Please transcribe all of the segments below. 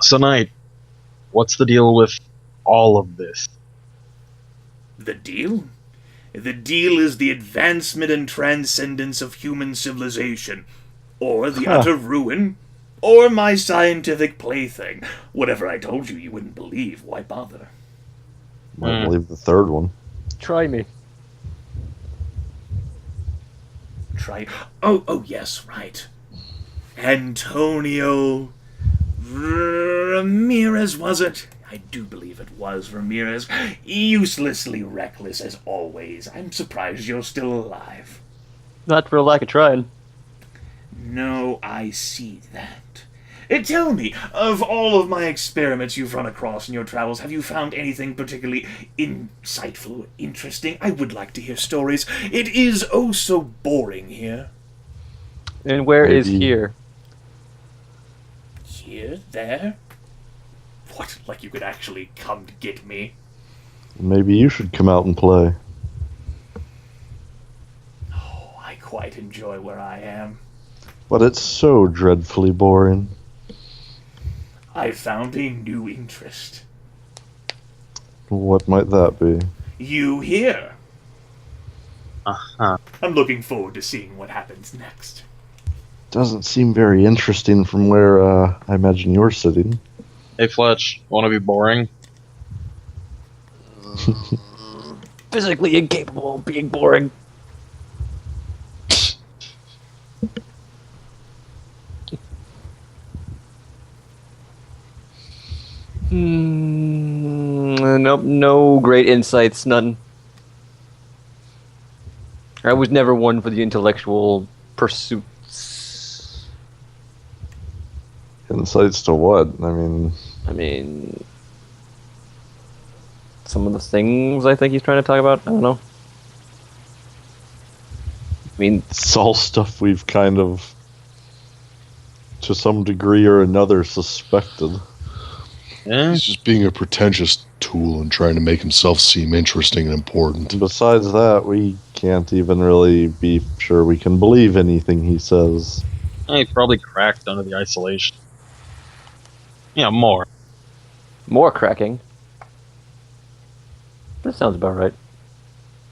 So, Knight, what's the deal with all of this? The deal? The deal is the advancement and transcendence of human civilization, or the utter ruin, or my scientific plaything. Whatever I told you wouldn't believe, why bother? Might believe the third one. Try me. Oh, yes, right. Antonio Ramirez, was it? I do believe it was Ramirez. Uselessly reckless as always. I'm surprised you're still alive. Not for lack of trying. No, I see that. Tell me, of all of my experiments you've run across in your travels, have you found anything particularly insightful, interesting? I would like to hear stories. It is oh so boring here. And where is here? Here? There? What, like you could actually come to get me? Maybe you should come out and play. Oh, I quite enjoy where I am. But it's so dreadfully boring. I found a new interest. What might that be? You here. Uh-huh. I'm looking forward to seeing what happens next. Doesn't seem very interesting from where I imagine you're sitting. Hey, Fletch, want to be boring? Physically incapable of being boring. Nope, no great insights, none. I was never one for the intellectual pursuits. Insights to what? I mean, some of the things I think he's trying to talk about, I don't know. I mean, it's all stuff we've kind of, to some degree or another, suspected. Yeah. He's just being a pretentious tool and trying to make himself seem interesting and important. Besides that, we can't even really be sure we can believe anything he says. He probably cracked under the isolation. Yeah, more. more cracking. That sounds about right.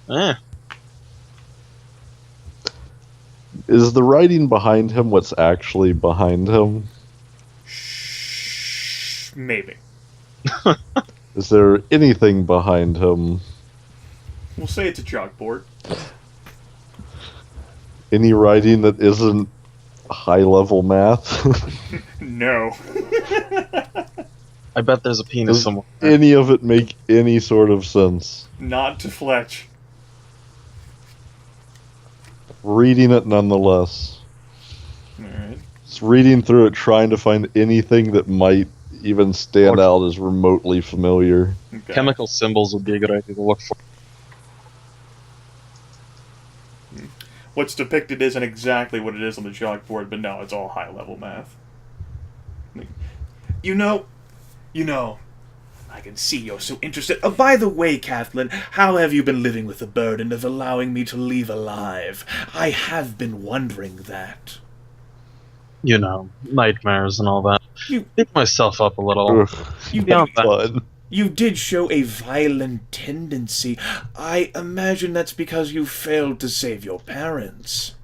Eh. Is the writing behind him what's actually behind him? Maybe. Is there anything behind him? We'll say it's a chalkboard. Any writing that isn't high-level math? No. I bet there's a penis Does somewhere. any of it make any sort of sense? Not to Fletch. Reading it nonetheless. Alright. Just reading through it, trying to find anything that might even stand out as remotely familiar. Okay. Chemical symbols would be a good idea to look for. What's depicted isn't exactly what it is on the chalkboard, but no, it's all high-level math. You know, I can see you're so interested. By the way, Kathlyn, how have you been living with the burden of allowing me to leave alive? I have been wondering that. You know, nightmares and all that. You- Pick myself up a little. You Beyond that, Fun. You did show a violent tendency. I imagine that's because you failed to save your parents.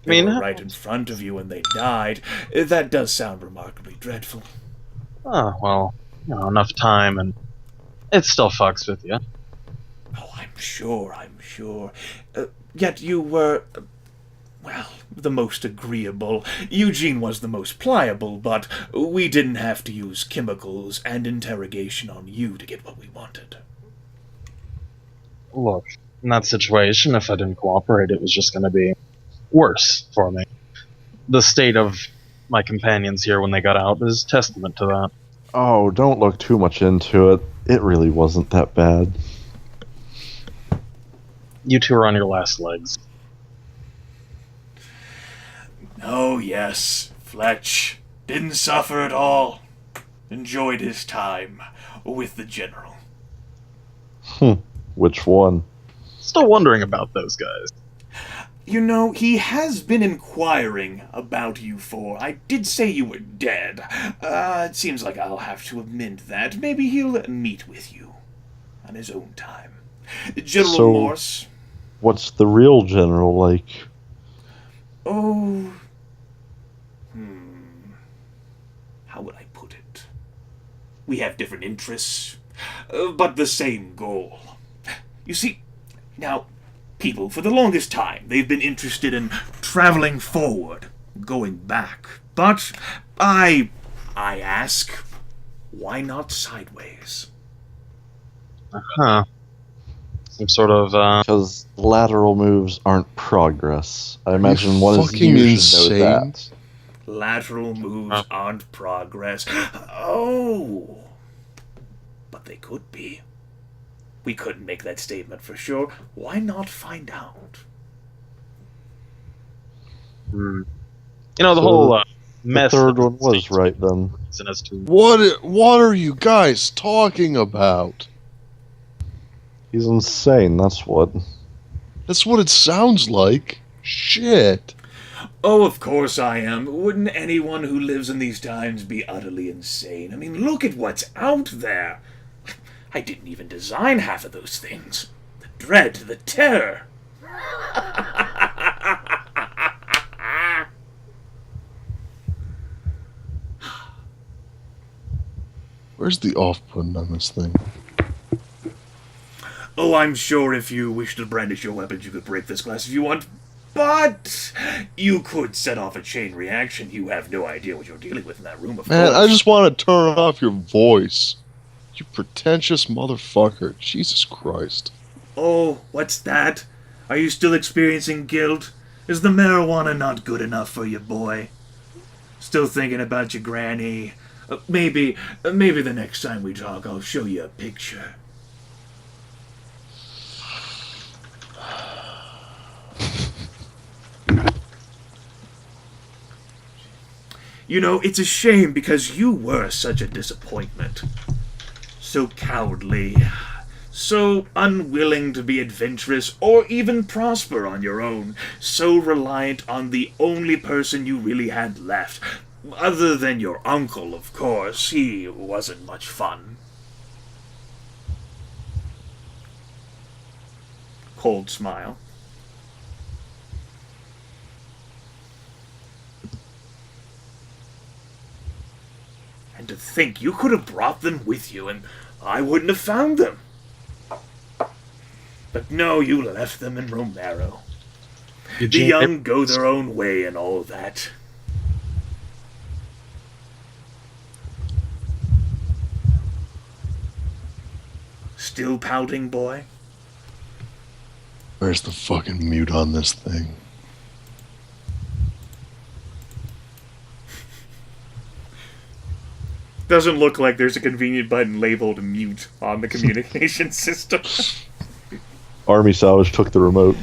They were right in front of you when they died. That does sound remarkably dreadful. oh, well, you know, enough time and it still fucks with you. Oh, I'm sure. Yet you were, well, the most agreeable. Eugene was the most pliable, but we didn't have to use chemicals and interrogation on you to get what we wanted. Look, in that situation, if I didn't cooperate, it was just going to be worse for me. The state of my companions here when they got out is testament to that. Oh, don't look too much into it. It really wasn't that bad. You two are on your last legs. Oh, yes, Fletch didn't suffer at all. Enjoyed his time with the General. Which one? Still wondering about those guys. You know, he has been inquiring about you four. I did say you were dead. It seems like I'll have to amend that. Maybe he'll meet with you on his own time. General So- Morse. What's the real general like? Oh. How would I put it? We have different interests, but the same goal. You see, now, people, for the longest time, they've been interested in traveling forward, going back. But I ask, why not sideways? Huh. Some sort of, Because lateral moves aren't progress. I imagine one is fucking you should know insane? that. Lateral moves aren't progress. Oh! But they could be. We couldn't make that statement for sure. Why not find out? you know, the So whole The mess. third that one was states right then. reason as to What are you guys talking about? He's insane, that's what. That's what it sounds like. Shit. Oh, of course I am. Wouldn't anyone who lives in these times be utterly insane? I mean, look at what's out there. I didn't even design half of those things. The dread, the terror. Where's the off button on this thing? Oh, I'm sure if you wish to brandish your weapons, you could break this glass if you want. But you could set off a chain reaction. You have no idea what you're dealing with in that room, of Man, course. I just want to turn off your voice. You pretentious motherfucker. Jesus Christ. Oh, what's that? Are you still experiencing guilt? Is the marijuana not good enough for you, boy? Still thinking about your granny? Maybe the next time we talk, I'll show you a picture. You know, it's a shame because you were such a disappointment. So cowardly, so unwilling to be adventurous or even prosper on your own, so reliant on the only person you really had left. Other than your uncle, of course, he wasn't much fun. Cold smile. And to think you could have brought them with you and I wouldn't have found them. But no, you left them in Romero. The Eugene, young go their own way and all that. Still pouting, boy? Where's the fucking mute on this thing? Doesn't look like there's a convenient button labeled mute on the communication system. Army Salvage took the remote.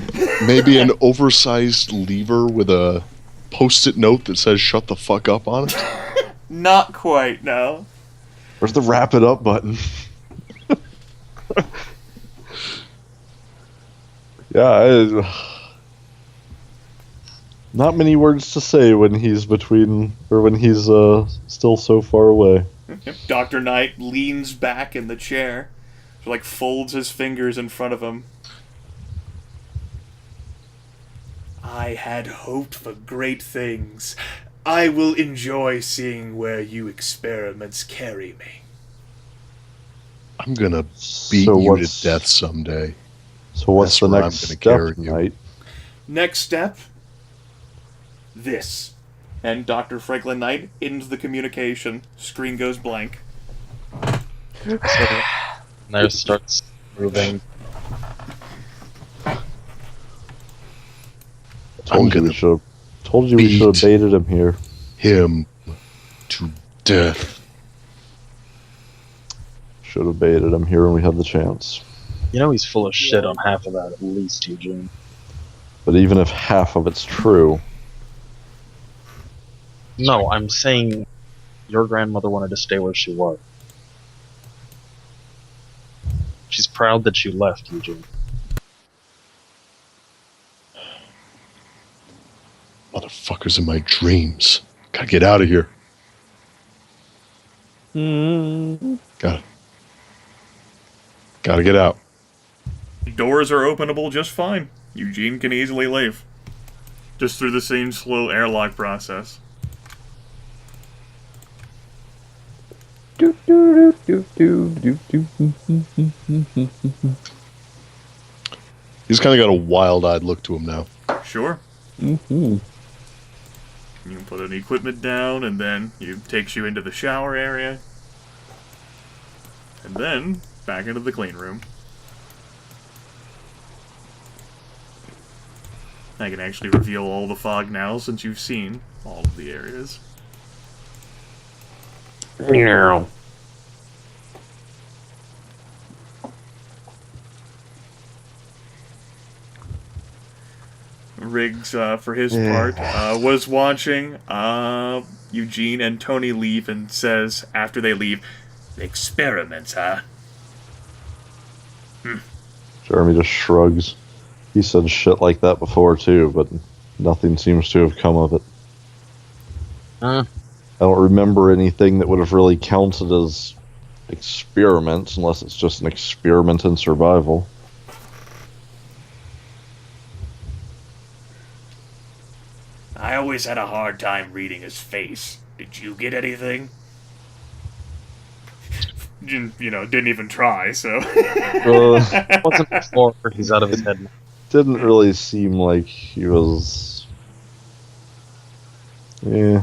Maybe an oversized lever with a post-it note that says "shut the fuck up" on it? Not quite, no. Where's the wrap it up button? Yeah, not many words to say when he's still so far away. Dr. Knight leans back in the chair, like folds his fingers in front of him. I had hoped for great things. I will enjoy seeing where you experiments carry me. I'm gonna beat So you to what's- death someday. So what's That's the where next I'm gonna step, carry you. Knight? Next step, this. And Dr. Franklin Knight ends the communication. Screen goes blank. there starts moving. Told you we should have beat baited him here. him to death. Should have baited him here when we had the chance. You know he's full of shit on half of that, at least, Eugene. But even if half of it's true, No, I'm saying your grandmother wanted to stay where she was. She's proud that you left, Eugene. fucker's in my dreams. Gotta get out of here. Gotta get out. Doors are openable just fine. Eugene can easily leave. Just through the same slow airlock process. He's kind of got a wild-eyed look to him now. Sure. You can put an equipment down, and then it takes you into the shower area. And then, back into the clean room. I can actually reveal all the fog now, since you've seen all of the areas. Meow. Riggs, for his part, was watching Eugene and Tony leave and says, after they leave, experiments, huh? Jeremy just shrugs. He said shit like that before too, but nothing seems to have come of it. I don't remember anything that would have really counted as experiments, unless it's just an experiment in survival. I always had a hard time reading his face. Did you get anything? You know, didn't even try, so... Wasn't before, he's out of his head now. Didn't really seem like he was... Yeah.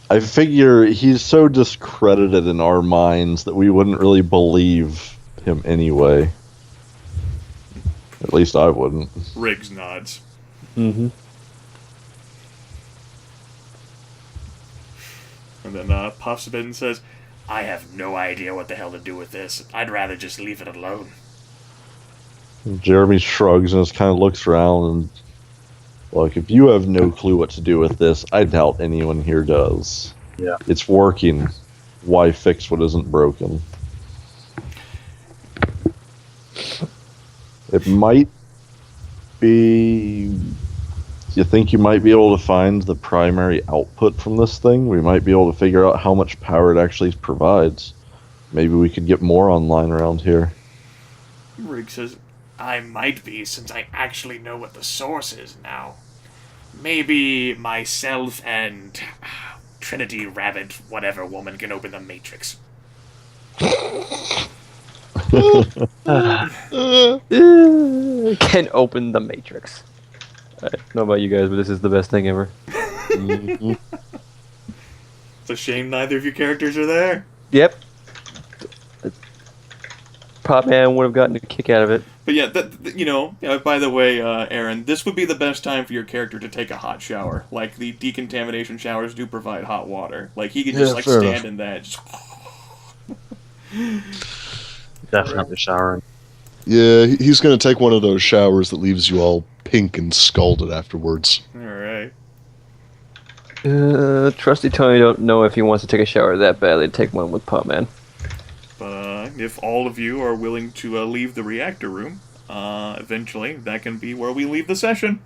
I figure he's so discredited in our minds that we wouldn't really believe him anyway. At least I wouldn't. Riggs nods. Mm-hmm. And then pops a bit and says, I have no idea what the hell to do with this. I'd rather just leave it alone. Jeremy shrugs and just kind of looks around and... Look, if you have no clue what to do with this, I doubt anyone here does. Yeah. It's working. Why fix what isn't broken? It might be... You think you might be able to find the primary output from this thing? We might be able to figure out how much power it actually provides. Maybe we could get more online around here. Riggs says, I might be, since I actually know what the source is now. Maybe myself and Trinity Rabbit, whatever woman, can open the Matrix. Can open the Matrix. I don't know about you guys, but this is the best thing ever. Mm-hmm. It's a shame neither of your characters are there. Yep. Potman would have gotten a kick out of it. But yeah, by the way, Aaron, this would be the best time for your character to take a hot shower. Like, the decontamination showers do provide hot water. Like, he can just, stand in that. Just... Definitely showering. Yeah, he's going to take one of those showers that leaves you all pink and scalded afterwards. Alright. Trusty Tony don't know if he wants to take a shower that badly. Take one with Potman. But if all of you are willing to leave the reactor room, eventually that can be where we leave the session.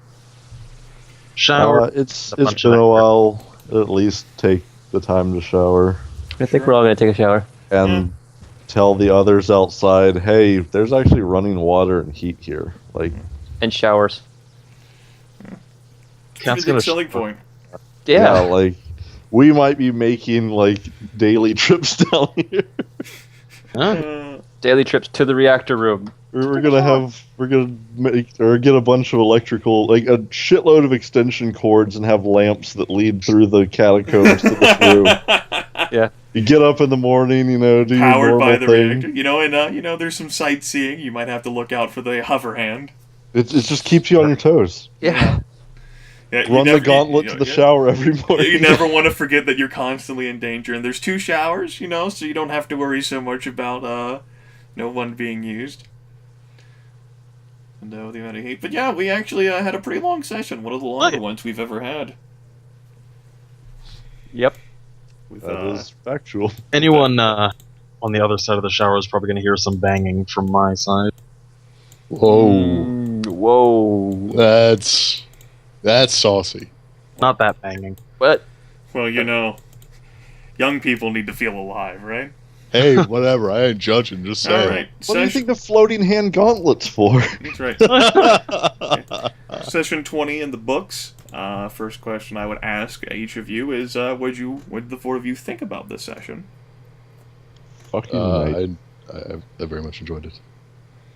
Shower. It's been a while. At least take the time to shower. I think we're all going to take a shower. And tell the others outside, hey, there's actually running water and heat here. Like, and showers. That's a big selling point. Yeah, like, we might be making, like, daily trips down here. Daily trips to the reactor room. We're gonna get a bunch of electrical, like a shitload of extension cords and have lamps that lead through the catacombs to this room. Yeah. You get up in the morning, do your Powered by the thing. reactor. And there's some sightseeing. You might have to look out for the hover hand. It just keeps you on your toes. Yeah. Run the gauntlet to the shower every morning. You never want to forget that you're constantly in danger. And there's 2 showers, so you don't have to worry so much about no one being used. And the amount of heat. But yeah, we actually had a pretty long session. One of the longer ones we've ever had. Yep. That is factual. Anyone on the other side of the shower is probably going to hear some banging from my side. Whoa. Whoa. That's saucy. Not that banging. What? Well, young people need to feel alive, right? Hey, whatever. I ain't judging. Just All saying. right. What do you think the floating hand gauntlet's for? That's right. Session 20 in the books. First question I would ask each of you is, what did the four of you think about this session? Fucking right. I very much enjoyed it.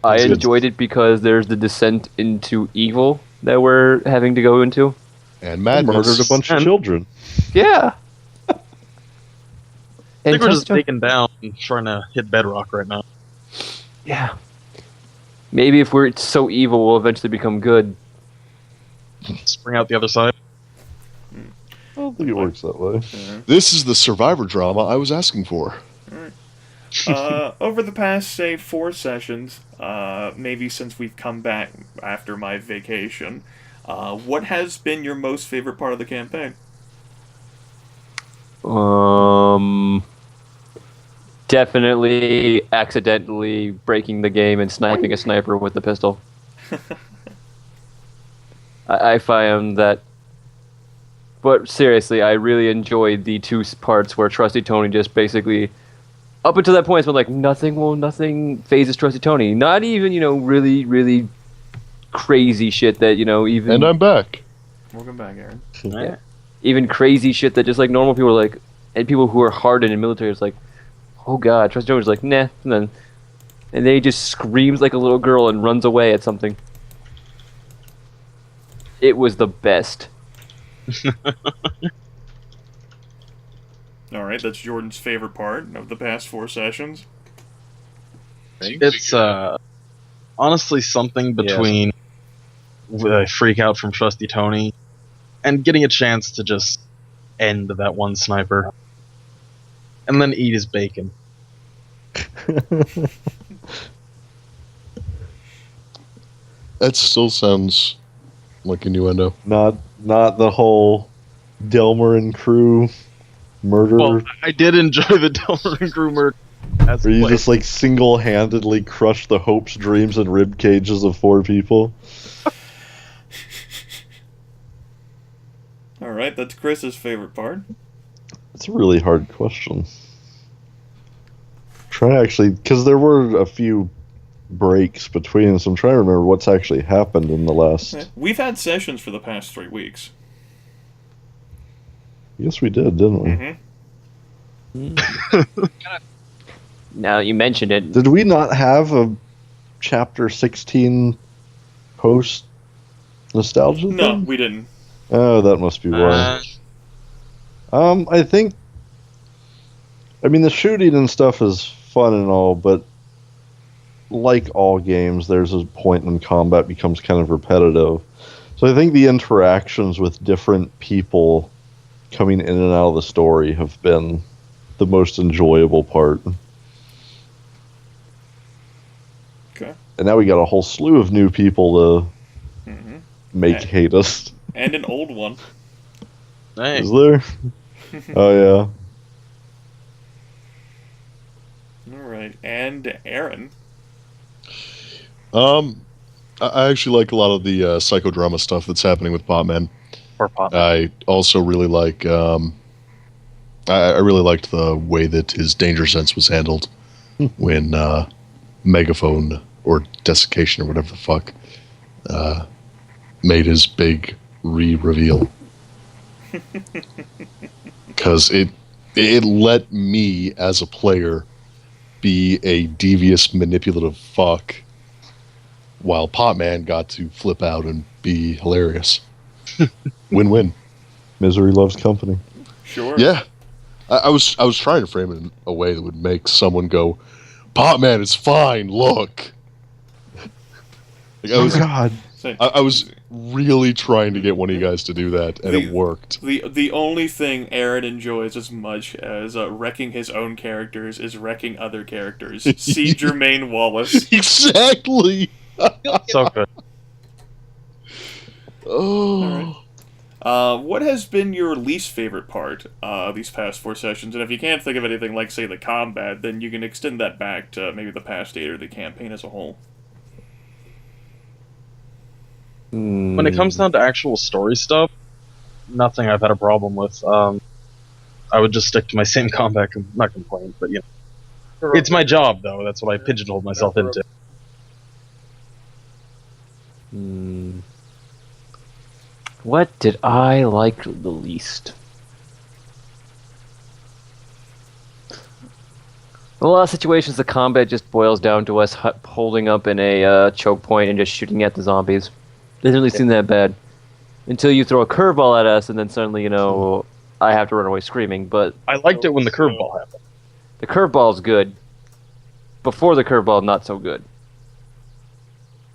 I Good. enjoyed it because there's the descent into evil that we're having to go into. And I madness. murdered a bunch of children. Yeah. I think we're just digging down and trying to hit bedrock right now. Yeah. Maybe if we're so evil, we'll eventually become good. Spring out the other side. I don't think it works that way. This is the Survivor drama I was asking for. Over the past, say, 4 sessions, maybe since we've come back after my vacation, what has been your most favorite part of the campaign? Definitely accidentally breaking the game and sniping a sniper with the pistol. I found that. But seriously, I really enjoyed the 2 parts where Trusty Tony just basically, up until that point, it's been like nothing phases Trusty Tony. Not even really, really crazy shit that even. And I'm back. Welcome back, Aaron. Yeah. Even crazy shit that just like normal people are like, and people who are hardened in military is like, oh god, Trusty Tony's like, nah, and then he just screams like a little girl and runs away at something. It was the best. Alright, that's Jordan's favorite part of the past 4 sessions. It's honestly something between a freak out from Trusty Tony and getting a chance to just end that one sniper. And then eat his bacon. That still sounds like innuendo. Not the whole Delmer and crew murder. Well, I did enjoy the Delmer and crew murder. As where you played. just like single-handedly crush the hopes, dreams, and rib cages of 4 people. Alright, that's Chris's favorite part. It's a really hard question. Try actually, because there were a few breaks between us. I'm trying to remember what's actually happened in the last. We've had sessions for the past 3 weeks. Yes, we did, didn't we? Now that you mentioned it, Did we not have a chapter 16 post nostalgia? No, thing? we didn't. Oh, that must be why. I think. I mean, the shooting and stuff is fun and all, but like all games, there's a point when combat becomes kind of repetitive. So I think the interactions with different people coming in and out of the story have been the most enjoyable part. Okay. And now we got a whole slew of new people to make hate us. And an old one. Hey. Is there? Oh, Alright, and Aaron. I actually like a lot of the psychodrama stuff that's happening with Potman. Or Potman. I also really like. I really liked the way that his danger sense was handled when Megaphone or Desiccation or whatever the fuck made his big reveal. Because it let me as a player be a devious, manipulative fuck, while Potman got to flip out and be hilarious. Win-win. Misery loves company. Sure. Yeah, I was trying to frame it in a way that would make someone go, "Potman, it's fine. Look." Like, God. I was really trying to get one of you guys to do that, and it worked. The only thing Aaron enjoys as much as wrecking his own characters is wrecking other characters. See Jermaine Wallace. Exactly. So good. Oh. What has been your least favorite part these past 4 sessions? And if you can't think of anything like, say, the combat, then you can extend that back to maybe the past 8 or the campaign as a whole. When it comes down to actual story stuff, nothing I've had a problem with. I would just stick to my same combat, not complain, but it's my job though. That's what I pigeonholed myself into. What did I like the least? In a lot of situations, the combat just boils down to us holding up in a choke point and just shooting at the zombies. Doesn't really seem that bad. Until you throw a curveball at us, and then suddenly, I have to run away screaming. But I liked it when the curveball happened. The curveball's good. Before the curveball, not so good.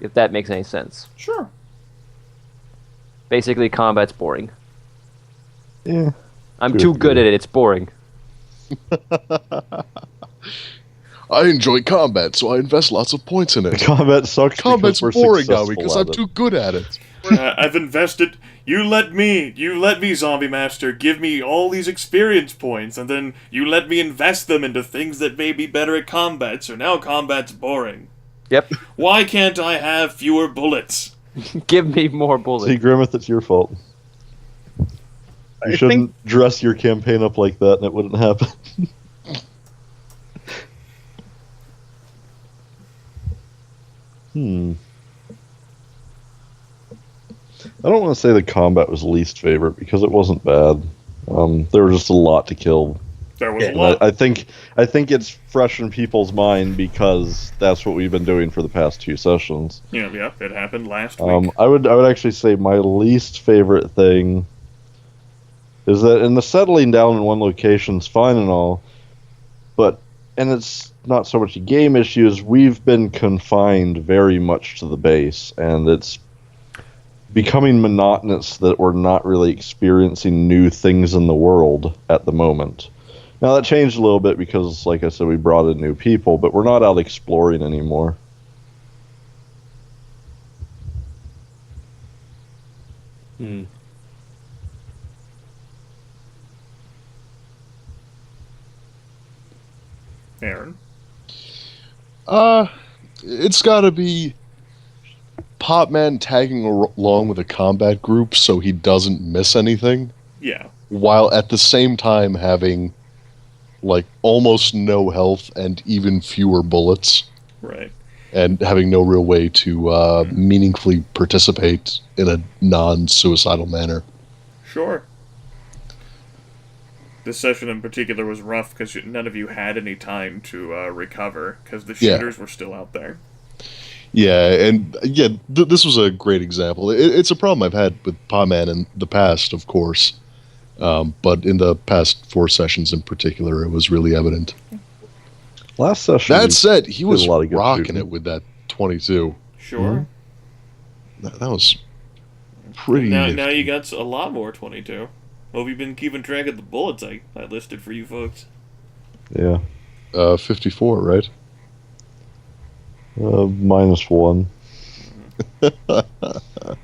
If that makes any sense. Sure. Basically, combat's boring. Yeah. I'm too good at it. It's boring. I enjoy combat, so I invest lots of points in it. Combat sucks. Combat's because we're boring now successful because at I'm it. too good at it. I've invested. You let me, Zombie Master, give me all these experience points, and then you let me invest them into things that may be better at combat, so now combat's boring. Yep. Why can't I have fewer bullets? Give me more bullets. See, Grimith, it's your fault. You shouldn't dress your campaign up like that, and it wouldn't happen. I don't want to say the combat was least favorite because it wasn't bad. There was just a lot to kill. There was a lot. I think it's fresh in people's mind because that's what we've been doing for the past 2 sessions. Yeah, it happened last week. I would actually say my least favorite thing is that in the settling down in one location is fine and all, and it's not so much a game issue as we've been confined very much to the base, and it's becoming monotonous that we're not really experiencing new things in the world at the moment. Now that changed a little bit because, like I said, we brought in new people, but we're not out exploring anymore. Aaron? It's gotta be Potman tagging along with a combat group so he doesn't miss anything. Yeah. While at the same time having, almost no health and even fewer bullets. Right. And having no real way to meaningfully participate in a non-suicidal manner. Sure. This session in particular was rough because none of you had any time to recover because the shooters were still out there. Yeah, and this was a great example. It's a problem I've had with Potman in the past, of course, but in the past 4 sessions in particular, it was really evident. Last session. That said, he was rocking shooting it with that 22. Sure. That was pretty. Now you got a lot more 22. Hope you've been keeping track of the bullets I listed for you folks. Yeah. 54, right? -1.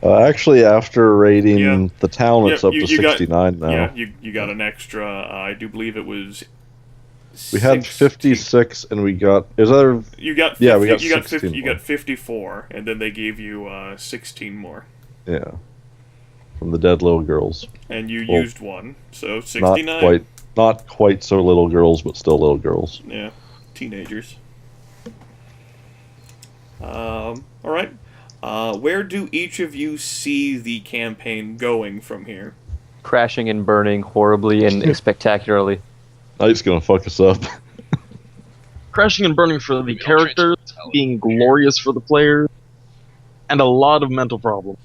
Actually, after raiding the town, it's up to 69 now. Yeah, you got an extra. I do believe it was. We had 56, and we got. Is that? You got. 50, we got. You got 16 You got 54, and then they gave you 16 more. Yeah. From the dead little girls. And you used one, so 69. Not quite so little girls, but still little girls. Yeah, teenagers. All right. Where do each of you see the campaign going from here? Crashing and burning horribly and spectacularly. Night's gonna fuck us up. Crashing and burning for the characters, being glorious for the players, and a lot of mental problems.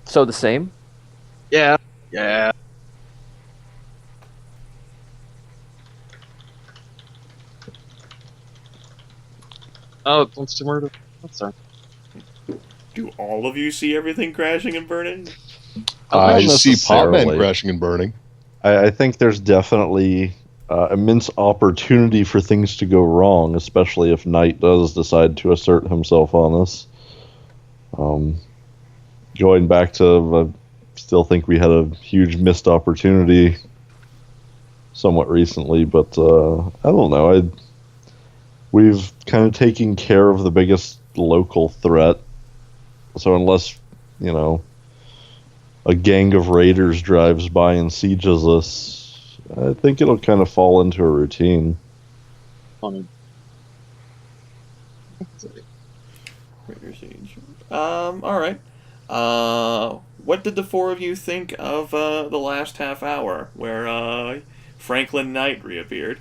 So the same? Yeah. Oh, it wants to murder. That's sorry. Do all of you see everything crashing and burning? I Not see necessarily. Potman crashing and burning. I think there's definitely immense opportunity for things to go wrong, especially if Knight does decide to assert himself on us. Going back to, I still think we had a huge missed opportunity somewhat recently, but I don't know. We've kind of taken care of the biggest local threat. So unless, a gang of raiders drives by and sieges us, I think it'll kind of fall into a routine. Funny. Raider Siege. Alright. What did the four of you think of the last half hour where Franklin Knight reappeared?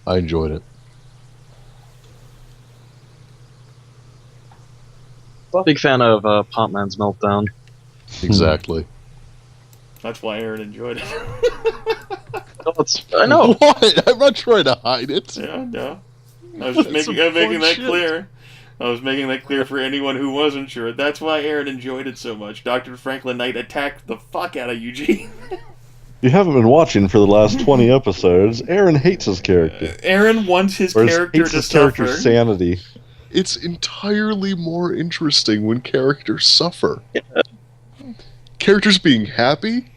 I enjoyed it. Big fan of Potman's meltdown. Exactly. That's why Aaron enjoyed it. I know. What? I'm not trying to hide it. Yeah, no. I was making that clear. I was making that clear for anyone who wasn't sure. That's why Aaron enjoyed it so much. Dr. Franklin Knight attacked the fuck out of Eugene. You haven't been watching for the last 20 episodes. Aaron hates his character. Aaron wants his character hates to his suffer. character's sanity. It's entirely more interesting when characters suffer. Yeah. Characters being happy?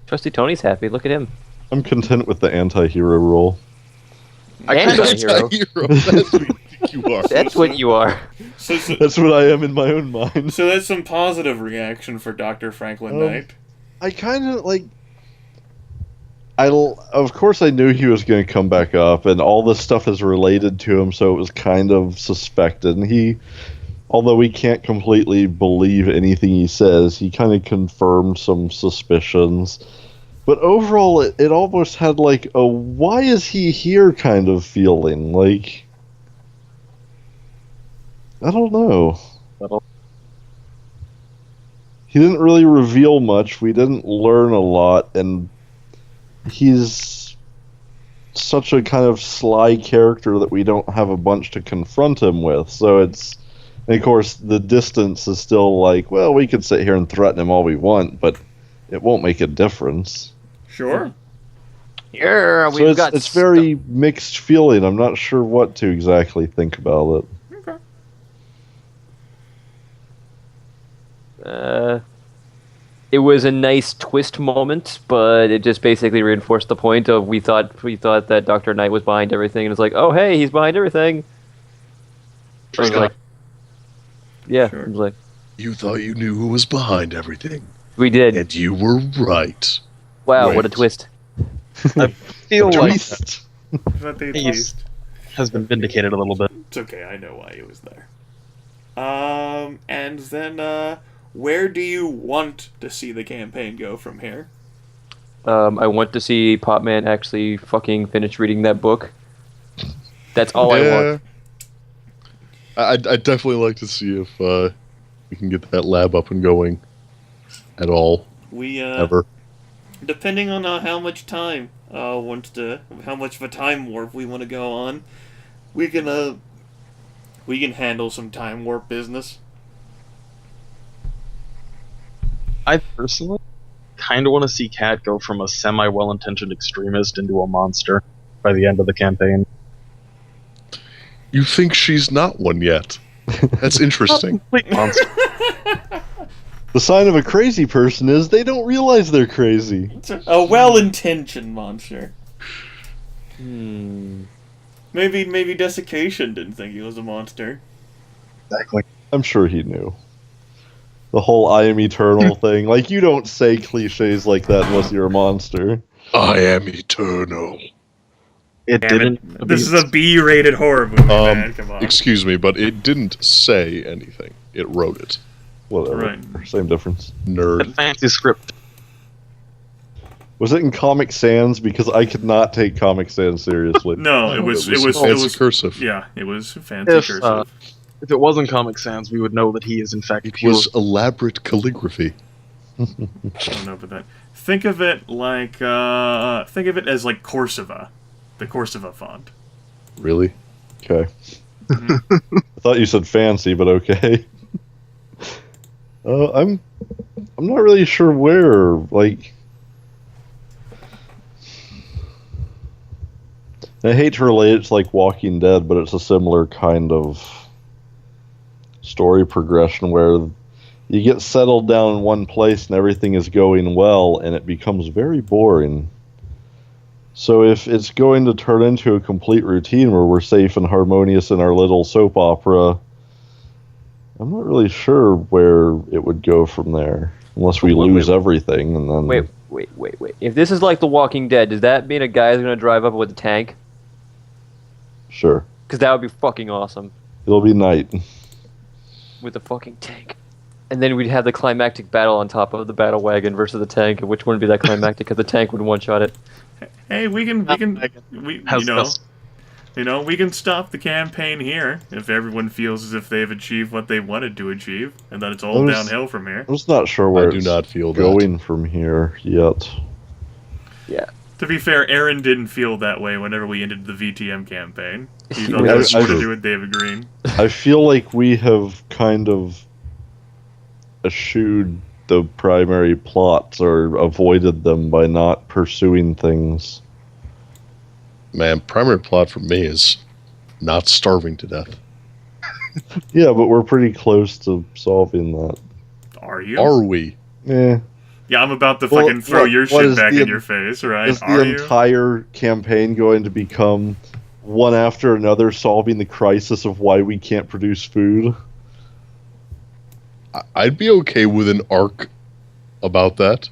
Trusty Tony's happy. Look at him. I'm content with the anti-hero role. Anti-hero. That's what you think you are. That's what you are. So, That's what I am in my own mind. so that's some positive reaction for Dr. Franklin Knight. I kind of like. Of course, I knew he was going to come back up, and all this stuff is related to him, so it was kind of suspected. And although we can't completely believe anything he says, he kind of confirmed some suspicions. But overall, it almost had like a "why is he here" kind of feeling. Like, I don't know. He didn't really reveal much. We didn't learn a lot, and he's such a kind of sly character that we don't have a bunch to confront him with. So and of course, the distance is still like, well, we could sit here and threaten him all we want, but it won't make a difference. Sure. Yeah, it's very mixed feeling. I'm not sure what to exactly think about it. It was a nice twist moment, but it just basically reinforced the point of we thought that Dr. Knight was behind everything, and it's like, oh hey, he's behind everything. I was like, yeah, Sure. I was like, You thought you knew who was behind everything. we did. And you were right. Wow, Right. what a twist! I feel like But they He's- has been vindicated a little bit. It's okay, I know why he was there. And then, where do you want to see the campaign go from here? I want to see Potman actually fucking finish reading that book. That's all I want. I'd definitely like to see if we can get that lab up and going at all. We, Ever. depending on how much time, how much of a time warp we want to go on, we can handle some time warp business. I personally kind of want to see Kat go from a semi-well-intentioned extremist into a monster by the end of the campaign. You think she's not one yet? That's interesting. Complete monster. The sign of a crazy person is they don't realize they're crazy. It's a well-intentioned monster. Maybe Desiccation didn't think he was a monster. Exactly. I'm sure he knew. The whole "I am eternal" thing. Like, you don't say cliches like that unless you're a monster. I am eternal. It Damn didn't. it. This is a B-rated horror movie, man. Come on. Excuse me, but it didn't say anything. It wrote it. Whatever. Right. Same difference. Nerd. fancy script. Was it in Comic Sans? Because I could not take Comic Sans seriously. No, it was fancy cursive. Yeah, it was fancy cursive. If it wasn't Comic Sans, we would know that he is in fact It pure. was elaborate calligraphy. I don't know about that. Think of it as like Corsiva, the Corsiva font. Really? Okay. I thought you said fancy, but okay. I'm not really sure where. Like, I hate to relate it to like Walking Dead, but it's a similar kind of story progression where you get settled down in one place and everything is going well, and it becomes very boring. So if it's going to turn into a complete routine where we're safe and harmonious in our little soap opera, I'm not really sure where it would go from there. Unless we lose everything, and then... Wait. If this is like The Walking Dead, does that mean a guy's going to drive up with a tank? Sure. Because that would be fucking awesome. It'll be night. With a fucking tank. And then we'd have the climactic battle on top of the battle wagon versus the tank, and which one would be that climactic, because the tank would one-shot it. Hey, we can stop the campaign here if everyone feels as if they've achieved what they wanted to achieve, and then it's all downhill from here. I'm just not sure where I do not feel going from here yet. Yeah. To be fair, Aaron didn't feel that way whenever we ended the VTM campaign. He thought there was more to do with David Green. I feel like we have kind of eschewed the primary plots or avoided them by not pursuing things. Man, primary plot for me is not starving to death. Yeah, but we're pretty close to solving that. Are you? Are we? Yeah. Yeah, I'm about to fucking throw your shit back in your face, right? Is the entire campaign going to become one after another solving the crisis of why we can't produce food? I'd be okay with an arc about that.